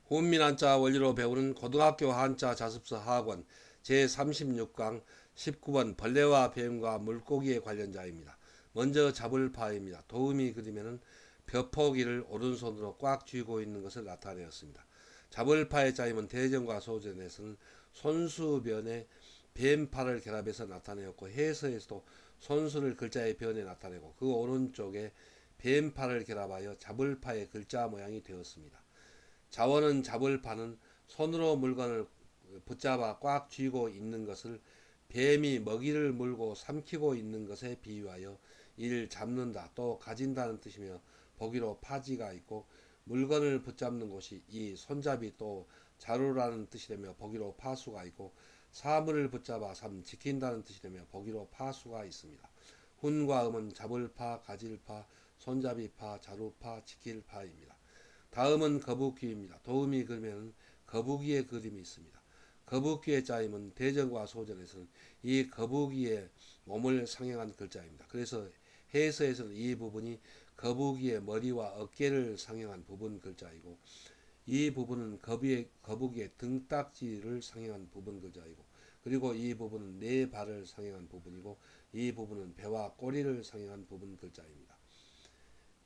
훈민 한자 원리로 배우는 고등학교 한자 자습서 하권 제36강 19번 벌레와 뱀과 물고기에 관련자입니다. 먼저 잡을 파입니다. 도우미 그림에는 벼포기를 오른손으로 꽉 쥐고 있는 것을 나타내었습니다. 잡을 파의 짜임은 대전과 소전에서는 손수변에 뱀파를 결합해서 나타내었고 해서에서도 손수를 글자의 변에 나타내고 그 오른쪽에 뱀파를 결합하여 잡을 파의 글자 모양이 되었습니다. 자원은 잡을 파는 손으로 물건을 붙잡아 꽉 쥐고 있는 것을 뱀이 먹이를 물고 삼키고 있는 것에 비유하여 이를 잡는다 또 가진다는 뜻이며 보기로 파지가 있고 물건을 붙잡는 곳이 이 손잡이 또 자루라는 뜻이 되며 보기로 파수가 있고 사물을 붙잡아 지킨다는 뜻이 되며 보기로 파수가 있습니다. 훈과 음은 잡을파, 가질파, 손잡이파, 자루파, 지킬파입니다. 다음은 거북귀입니다. 도우미 그림에는 거북이의 그림이 있습니다. 거북귀의 짜임은 대전과 소전에서는 이 거북이의 몸을 상징한 글자입니다. 그래서 해서에서는 이 부분이 거북이의 머리와 어깨를 상징한 부분 글자이고 이 부분은 거북이의 등딱지를 상징한 부분 글자이고 그리고 이 부분은 네 발을 상징한 부분이고 이 부분은 배와 꼬리를 상징한 부분 글자입니다.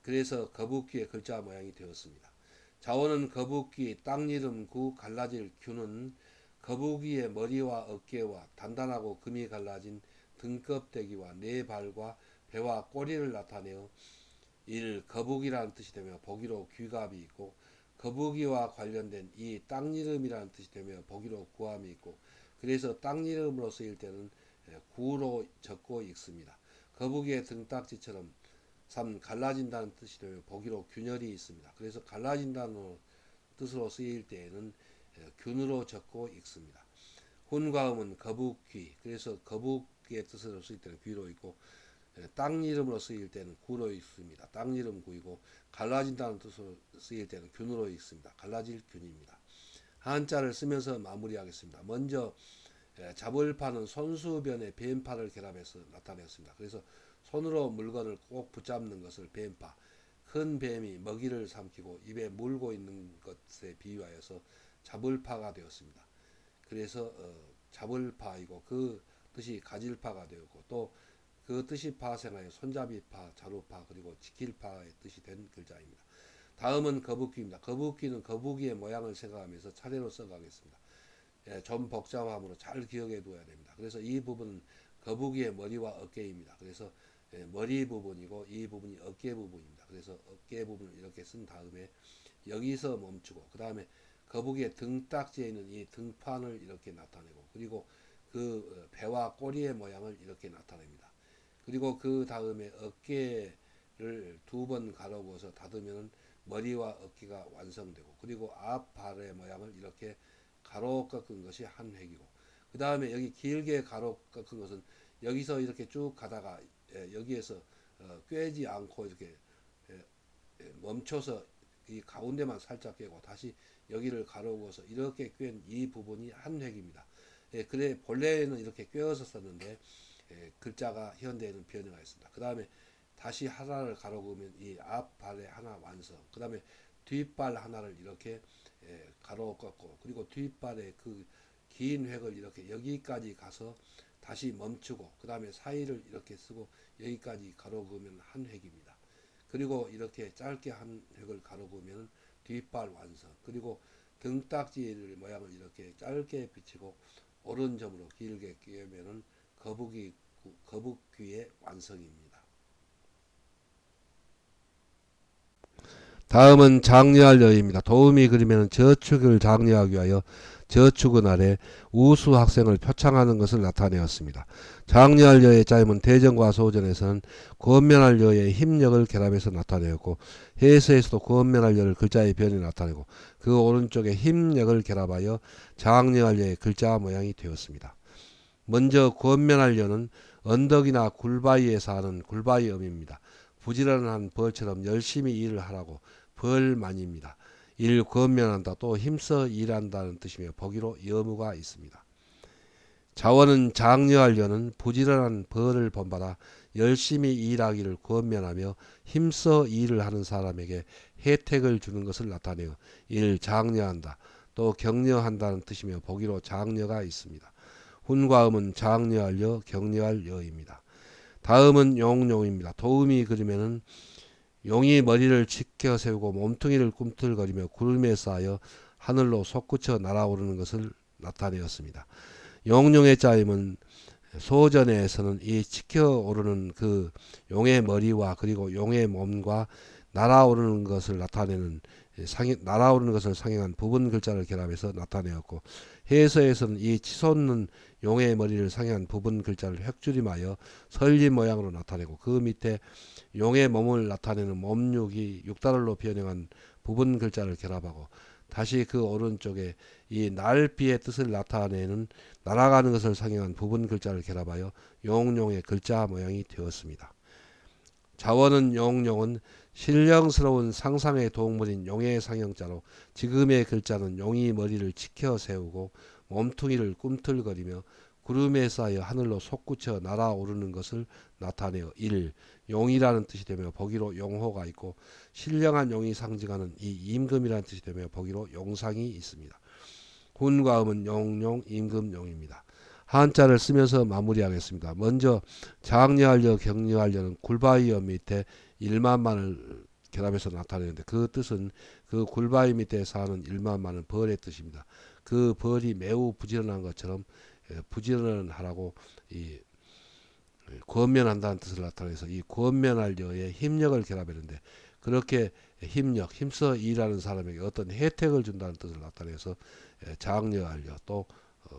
그래서 거북귀의 글자 모양이 되었습니다. 자원은 거북귀, 땅이름 구 갈라질 규는 거북이의 머리와 어깨와 단단하고 금이 갈라진 등껍데기와 네 발과 배와 꼬리를 나타내어 일 거북이라는 뜻이 되며 보기로 귀갑이 있고 거북이와 관련된 이 땅이름이라는 뜻이 되며 보기로 구함이 있고 그래서 땅이름으로 쓰일 때는 구로 적고 읽습니다. 거북이의 등딱지처럼 갈라진다는 뜻이 되며 보기로 균열이 있습니다. 그래서 갈라진다는 뜻으로 쓰일 때에는 균으로 적고 읽습니다. 훈과음은 거북귀, 그래서 거북의 뜻으로 쓰일 때는 귀로 읽고 땅 이름으로 쓰일 때는 구로 읽습니다. 땅 이름 구이고 갈라진다는 뜻으로 쓰일 때는 균으로 읽습니다. 갈라질 균입니다. 한자를 쓰면서 마무리하겠습니다. 먼저 잡을파는 손수변에 뱀파를 결합해서 나타냈습니다. 그래서 손으로 물건을 꼭 붙잡는 것을 뱀파, 큰 뱀이 먹이를 삼키고 입에 물고 있는 것에 비유하여서 잡을파가 되었습니다. 그래서 잡을파이고 그 뜻이 가질파가 되었고 또 그 뜻이 파생하여 손잡이파, 자루파 그리고 지킬파의 뜻이 된 글자입니다. 다음은 거북귀입니다. 거북귀는 거북이의 모양을 생각하면서 차례로 써가겠습니다. 좀 복잡함으로 잘 기억해 두어야 됩니다. 그래서 이 부분은 거북이의 머리와 어깨입니다. 그래서 머리 부분이고 이 부분이 어깨 부분입니다. 그래서 어깨 부분을 이렇게 쓴 다음에 여기서 멈추고 그 다음에 거북이의 등딱지에 있는 이 등판을 이렇게 나타내고 그리고 그 배와 꼬리의 모양을 이렇게 나타냅니다. 그리고 그 다음에 어깨를 두 번 가로 그어서 닫으면 머리와 어깨가 완성되고 그리고 앞 발의 모양을 이렇게 가로 꺾은 것이 한 획이고 그 다음에 여기 길게 가로 꺾은 것은 여기서 이렇게 쭉 가다가 여기에서 꿰지 않고 이렇게 멈춰서 이 가운데만 살짝 꿰고 다시 여기를 가로 그어서 이렇게 꿰는 이 부분이 한 획입니다. 그래 본래는 이렇게 꿰어서 썼는데 글자가 현대에는 변화가 있습니다. 그 다음에 다시 하나를 가로 그으면 이 앞발에 하나 완성. 그 다음에 뒷발 하나를 이렇게 가로 꺾고 그리고 뒷발에 그 긴 획을 이렇게 여기까지 가서 다시 멈추고 그 다음에 사이를 이렇게 쓰고 여기까지 가로 그으면 한 획입니다. 그리고 이렇게 짧게 한 획을 가로 그으면 뒷발 완성. 그리고 등딱지 모양을 이렇게 짧게 비치고 오른점으로 길게 끼우면은 거북귀의 완성입니다. 다음은 장려할 여입니다. 도우미 그림에는 저축을 장려하기 위하여 저축은 아래 우수 학생을 표창하는 것을 나타내었습니다. 장려할 여의 짜임은 대전과 소전에서는 권면할 여의 힘력을 결합해서 나타내었고 해서에서도 권면할 여를 글자의 변에 나타내고 그 오른쪽에 힘력을 결합하여 장려할 여의 글자 모양이 되었습니다. 먼저 권면할 여는 언덕이나 굴바위에 사는 굴바위엄입니다. 부지런한 벌처럼 열심히 일을 하라고 벌만입니다. 일 권면한다 또 힘써 일한다는 뜻이며 보기로 여무가 있습니다. 자원은 장려할 여는 부지런한 벌을 본받아 열심히 일하기를 권면하며 힘써 일을 하는 사람에게 혜택을 주는 것을 나타내어 일 장려한다. 또 격려한다는 뜻이며 보기로 장려가 있습니다. 훈과 음은 장려할 여, 격려할 여입니다. 다음은 용용입니다. 도움이 그리면은 용이 머리를 치켜 세우고 몸뚱이를 꿈틀거리며 구름에 쌓여 하늘로 솟구쳐 날아오르는 것을 나타내었습니다. 용용의 짜임은 소전에서는 이 치켜 오르는 그 용의 머리와 그리고 용의 몸과 날아오르는 것을 나타내는 날아오르는 것을 상행한 부분 글자를 결합해서 나타내었고, 해서에서는 이 치솟는 용의 머리를 상행한 부분 글자를 획줄임하여 설림 모양으로 나타내고, 그 밑에 용의 몸을 나타내는 몸육이 6달러로 변형한 부분 글자를 결합하고, 다시 그 오른쪽에 이 날비의 뜻을 나타내는 날아가는 것을 상징한 부분 글자를 결합하여 용용의 글자 모양이 되었습니다. 자원은 용용은 신령스러운 상상의 동물인 용의 상형자로, 지금의 글자는 용이 머리를 치켜 세우고 몸뚱이를 꿈틀거리며 구름에 쌓여 하늘로 솟구쳐 날아오르는 것을 나타내어 용이라는 뜻이 되며 보기로 용호가 있고, 신령한 용이 상징하는 이 임금이라는 뜻이 되며 보기로 용상이 있습니다. 훈과 음은 용용, 임금, 용입니다. 한자를 쓰면서 마무리하겠습니다. 먼저 장려하려, 격려하려는 굴바위어 밑에 일만만을 결합해서 나타내는데, 그 뜻은 그 굴바위 밑에 사는 일만만은 벌의 뜻입니다. 그 벌이 매우 부지런한 것처럼 부지런하라고 이 권면한다는 뜻을 나타내서 이 권면하려의 힘력을 결합했는데, 그렇게 힘써 일하는 사람에게 어떤 혜택을 준다는 뜻을 나타내서 장려하려 또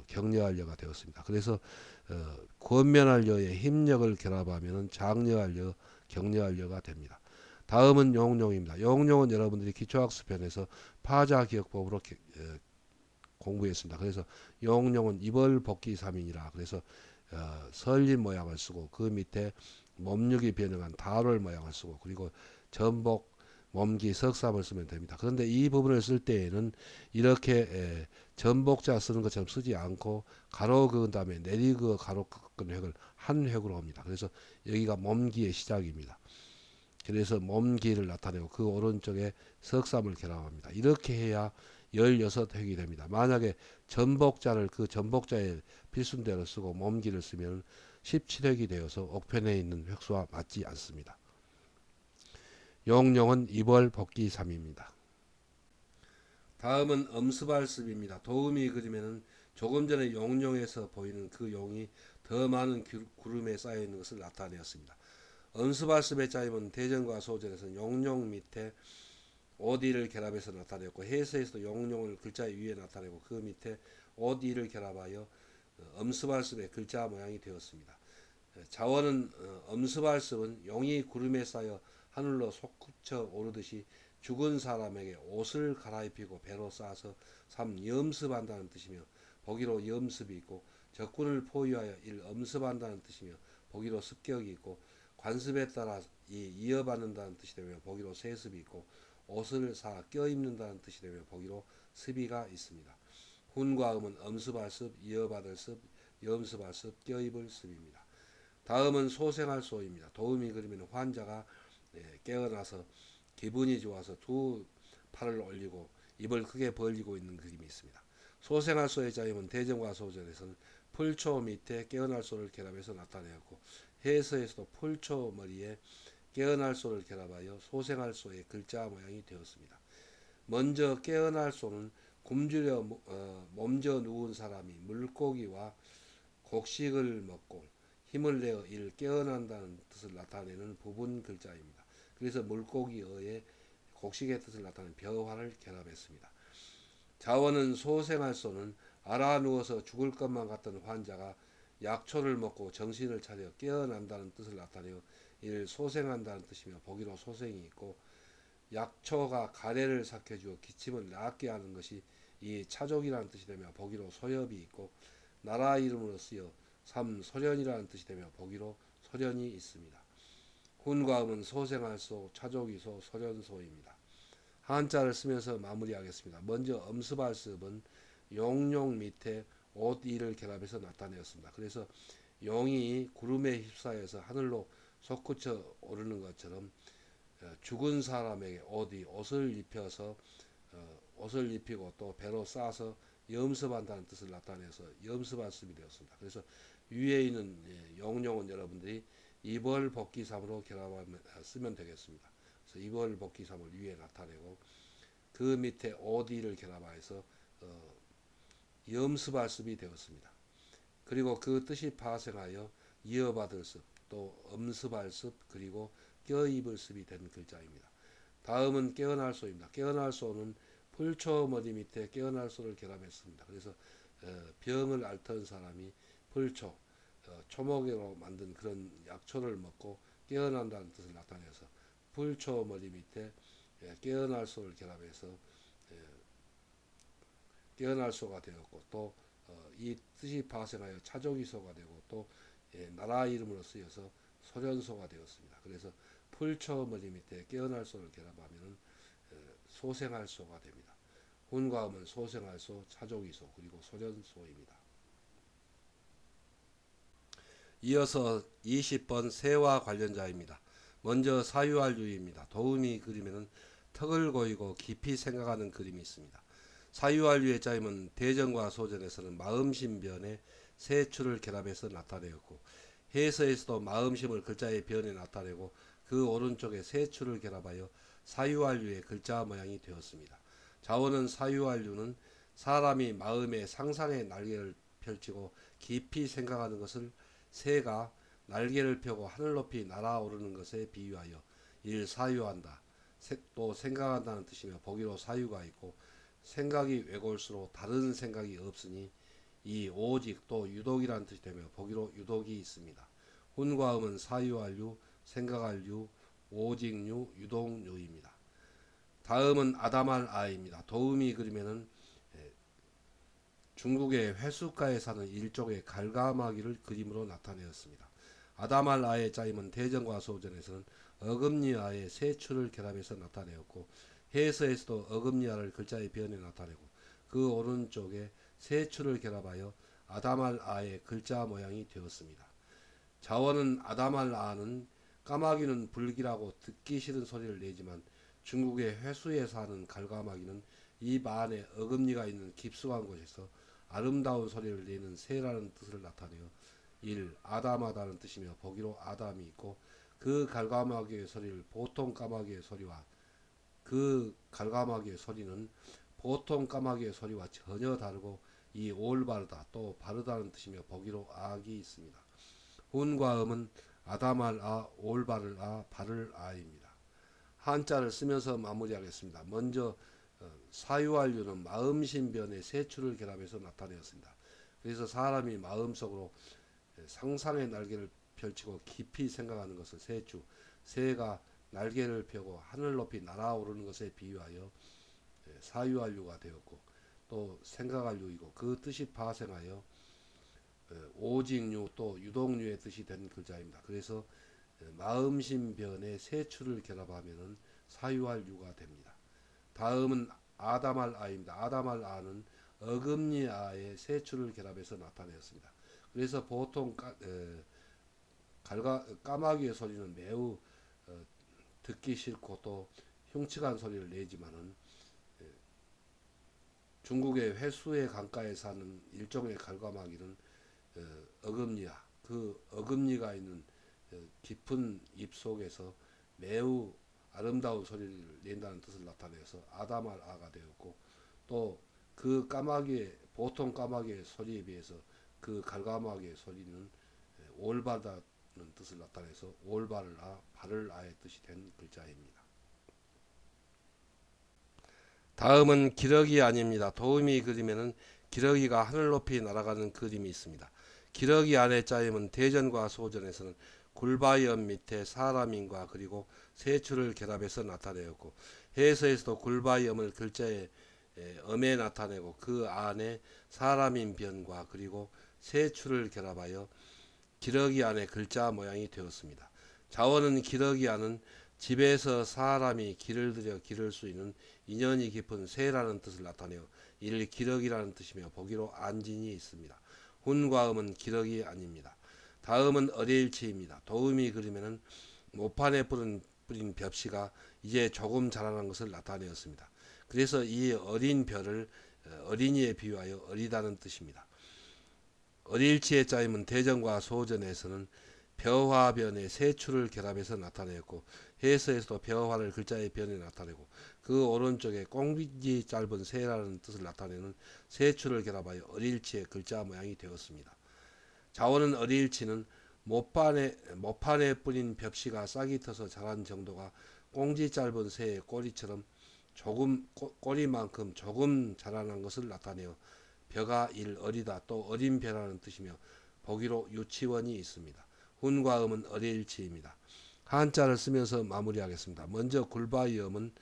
격려하려가 되었습니다. 그래서 권면하려의 힘력을 결합하면 장려하려, 격려하려가 됩니다. 다음은 용용입니다. 용용은 여러분들이 기초학습편에서 파자기억법으로 공부했습니다. 그래서 용용은 이벌복귀 3인이라 그래서 설림 모양을 쓰고, 그 밑에 몸육이 변형한 다롤 모양을 쓰고, 그리고 전복, 몸기, 석삼을 쓰면 됩니다. 그런데 이 부분을 쓸 때에는 이렇게 전복자 쓰는 것처럼 쓰지 않고 가로 그은 다음에 내리그 가로 꺾은 획을 한 획으로 합니다. 그래서 여기가 몸기의 시작입니다. 그래서 몸기를 나타내고 그 오른쪽에 석삼을 결합합니다. 이렇게 해야 16획이 됩니다. 만약에 전복자를 그 전복자의 필순대로 쓰고 몸기를 쓰면 17획이 되어서 옥편에 있는 획수와 맞지 않습니다. 용용은 이벌 복귀 3입니다. 다음은 엄습발습입니다. 도움이 그리면은 조금 전에 용용에서 보이는 그 용이 더 많은 구름에 쌓여 있는 것을 나타내었습니다. 엄습발습의 짜임은 대전과 소전에서 용용 밑에 오디를 결합해서 나타냈고, 해서에서도 용용을 글자 위에 나타내고 그 밑에 오디를 결합하여 엄습발습의 글자 모양이 되었습니다. 자원은 엄습발습은 용이 구름에 쌓여 하늘로 솟구쳐 오르듯이 죽은 사람에게 옷을 갈아입히고 배로 싸서 염습한다는 뜻이며 보기로 염습이 있고, 적군을 포위하여 엄습한다는 뜻이며 보기로 습격이 있고, 관습에 따라 이어받는다는 뜻이 되며 보기로 세습이 있고, 옷을 사 껴입는다는 뜻이 되며 보기로 습이가 있습니다. 훈과 음은 엄습할습, 이어받을 습, 염습할 습, 껴입을 습입니다. 다음은 소생할 소입니다. 도움이 그리면 환자가 깨어나서 기분이 좋아서 두 팔을 올리고 입을 크게 벌리고 있는 그림이 있습니다. 소생할 소의 자임은 대전과 소전에서는 풀초 밑에 깨어날 소를 결합해서 나타내었고, 해서에서도 풀초 머리에 깨어날 소를 결합하여 소생할 소의 글자 모양이 되었습니다. 먼저 깨어날 소는 굶주려 몸져 누운 사람이 물고기와 곡식을 먹고 힘을 내어 이를 깨어난다는 뜻을 나타내는 부분 글자입니다. 그래서 물고기어의 곡식의 뜻을 나타내는 벼화를 결합했습니다. 자원은 소생할 소는 알아 누워서 죽을 것만 같던 환자가 약초를 먹고 정신을 차려 깨어난다는 뜻을 나타내어 이를 소생한다는 뜻이며 보기로 소생이 있고, 약초가 가래를 삭혀주어 기침을 낫게 하는 것이 이 차족이라는 뜻이 되며 보기로 소엽이 있고, 나라 이름으로 쓰여 소련이라는 뜻이 되며 보기로 소련이 있습니다. 훈과 음은 소생할 소, 차족이 소, 소련소입니다. 한자를 쓰면서 마무리하겠습니다. 먼저 엄습할습은 용용 밑에 옷이를 결합해서 나타내었습니다. 그래서 용이 구름에 휩싸여서 하늘로 솟구쳐 오르는 것처럼 죽은 사람에게 옷을 입혀서 옷을 입히고 또 배로 싸서 염습한다는 뜻을 나타내서 염습할습이 되었습니다. 그래서 위에 있는 용용은 여러분들이 이벌복귀삼으로 결합하면 쓰면 되겠습니다. 그래서 이벌복귀삼을 위에 나타내고 그 밑에 OD를 결합하여서 염습할습이 되었습니다. 그리고 그 뜻이 파생하여 이어받을 습, 또 엄습할 습, 그리고 껴입을 습이 된 글자입니다. 다음은 깨어날 소입니다. 깨어날 소는 풀초 머리 밑에 깨어날 소를 결합했습니다. 그래서 병을 앓던 사람이 풀초, 초목으로 만든 그런 약초를 먹고 깨어난다는 뜻을 나타내서 풀초 머리 밑에 깨어날 소를 결합해서 깨어날 소가 되었고 또 이 뜻이 파생하여 차조기소가 되고 또 나라 이름으로 쓰여서 소련소가 되었습니다. 그래서 풀초 머리 밑에 깨어날 소를 결합하면 소생할 소가 됩니다. 훈과 음은 소생할 소, 차조기소, 그리고 소련소입니다. 이어서 20번 새와 관련자입니다. 먼저 사유할유입니다. 도우미 그림에는 턱을 고이고 깊이 생각하는 그림이 있습니다. 사유할유의 짜임은 대전과 소전에서는 마음심변에 세추를 결합해서 나타내었고 해서에서도 마음심을 글자의 변에 나타내고 그 오른쪽에 세추를 결합하여 사유할유의 글자 모양이 되었습니다. 자원은 사유할유는 사람이 마음의 상상의 날개를 펼치고 깊이 생각하는 것을 새가 날개를 펴고 하늘 높이 날아오르는 것에 비유하여 사유한다. 또 생각한다는 뜻이며 보기로 사유가 있고 생각이 외골수록 다른 생각이 없으니 이 오직 또 유독이라는 뜻이 되며 보기로 유독이 있습니다. 훈과 음은 사유할유, 생각할유, 오직유, 유독유입니다. 다음은 아담할 아입니다. 도우미 그림에는 중국의 회숫가에 사는 일종의 갈가마귀를 그림으로 나타내었습니다. 아담할 아의 짜임은 대전과 소전에서는 어금니아의 세추를 결합해서 나타내었고 해서에서도 어금니아를 글자의 변에 나타내고 그 오른쪽에 세추를 결합하여 아담할 아의 글자 모양이 되었습니다. 자원은 아담할 아는 까마귀는 불길하고 듣기 싫은 소리를 내지만 중국의 회수에 사는 갈가마귀는 입 안에 어금니가 있는 깊숙한 곳에서 아름다운 소리를 내는 새라는 뜻을 나타내어 아담하다는 뜻이며 보기로 아담이 있고 그 갈가마귀의 소리를 보통 까마귀의 소리와 그 갈가마귀의 소리는 보통 까마귀의 소리와 전혀 다르고 이 올바르다 또 바르다는 뜻이며 보기로 악이 있습니다. 훈과 음은 아담할 아, 올바를 아, 바를 아입니다. 한자를 쓰면서 마무리하겠습니다. 먼저 사유할유는 마음신변의 세추를 결합해서 나타내었습니다. 그래서 사람이 마음속으로 상상의 날개를 펼치고 깊이 생각하는 것을 세추, 새가 날개를 펴고 하늘 높이 날아오르는 것에 비유하여 사유할유가 되었고 또 생각할유이고 그 뜻이 파생하여 오직유 또 유독유의 뜻이 된 글자입니다. 그래서 마음신변의 세추를 결합하면 사유할유가 됩니다. 다음은 아담할 아입니다. 아담할 아는 어금니 아의 세추를 결합해서 나타내었습니다. 그래서 보통 까마귀의 소리는 매우 듣기 싫고 또 흉측한 소리를 내지만은 중국의 회수의 강가에 사는 일종의 갈가마귀는 어금니아 그 어금니가 있는 깊은 입 속에서 매우 아름다운 소리를 낸다는 뜻을 나타내서 아담할 아가 되었고 또 그 까마귀의 보통 까마귀의 소리에 비해서 그 갈가마귀의 소리는 올바르다는 뜻을 나타내서 올바를 아, 바를 아의 뜻이 된 글자입니다. 다음은 기러기 아닙니다. 도우미 그림에는 기러기가 하늘 높이 날아가는 그림이 있습니다. 기러기 안의 짜임은 대전과 소전에서는 굴바위엄 밑에 사람인과 그리고 세추를 결합해서 나타내었고 해서에서도 굴바위엄을 글자의 엄에 나타내고 그 안에 사람인 변과 그리고 세추를 결합하여 기러기 안의 글자 모양이 되었습니다. 자원은 기러기 안은 집에서 사람이 길을 들여 기를 수 있는 인연이 깊은 새라는 뜻을 나타내어 기러기라는 뜻이며 보기로 안진이 있습니다. 훈과 음은 기러기 아닙니다. 다음은 어레일치입니다. 도우미 그림에는 모판에 뿌른 뿌린 벽시가 이제 조금 자라난 것을 나타내었습니다. 그래서 이 어린 벼를 어린이에 비유하여 어리다는 뜻입니다. 어릴치의 짜임은 대전과 소전에서는 벼화변의 세 추를 결합해서 나타내었고, 해서에서도 벼화를 글자의 변에 나타내고, 그 오른쪽에 꽁지 짧은 새라는 뜻을 나타내는 세 추를 결합하여 어릴치의 글자 모양이 되었습니다. 자원은 어릴치는 모판에 뿌린 벽시가 싹이 터서 자란 정도가 꽁지 짧은 새의 꼬리처럼 꼬리만큼 조금 자라난 것을 나타내어 벼가 어리다 또 어린 벼라는 뜻이며 보기로 유치원이 있습니다. 훈과 음은 어릴치입니다. 한자를 쓰면서 마무리하겠습니다. 먼저 굴바이음은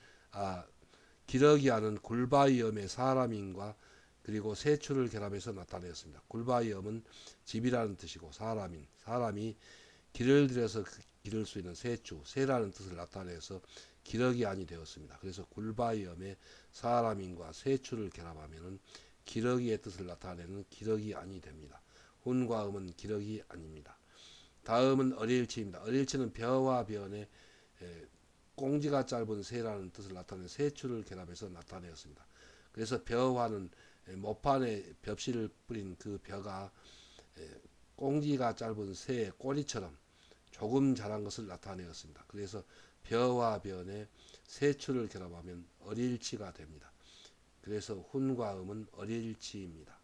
기러기하는 굴바이음의 사람인과 그리고 세추를 결합해서 나타내었습니다. 굴바이음은 집이라는 뜻이고 사람이 길을 들여서 기를 수 있는 새라는 뜻을 나타내서 기러기안이 되었습니다. 그래서 굴바이음의 사람인과 세추를 결합하면 기러기의 뜻을 나타내는 기러기안이 됩니다. 훈과 음은 기러기안입니다. 다음은 어릴치입니다. 어릴치는 벼와 변에 꽁지가 짧은 새라는 뜻을 나타내는 세추를 결합해서 나타내었습니다. 그래서 벼화는 모판에 벽실을 뿌린 그 벼가 꽁지가 짧은 새의 꼬리처럼 조금 자란 것을 나타내었습니다. 그래서 벼와 변에 세추를 결합하면 어릴치가 됩니다. 그래서 훈과 음은 어릴치입니다.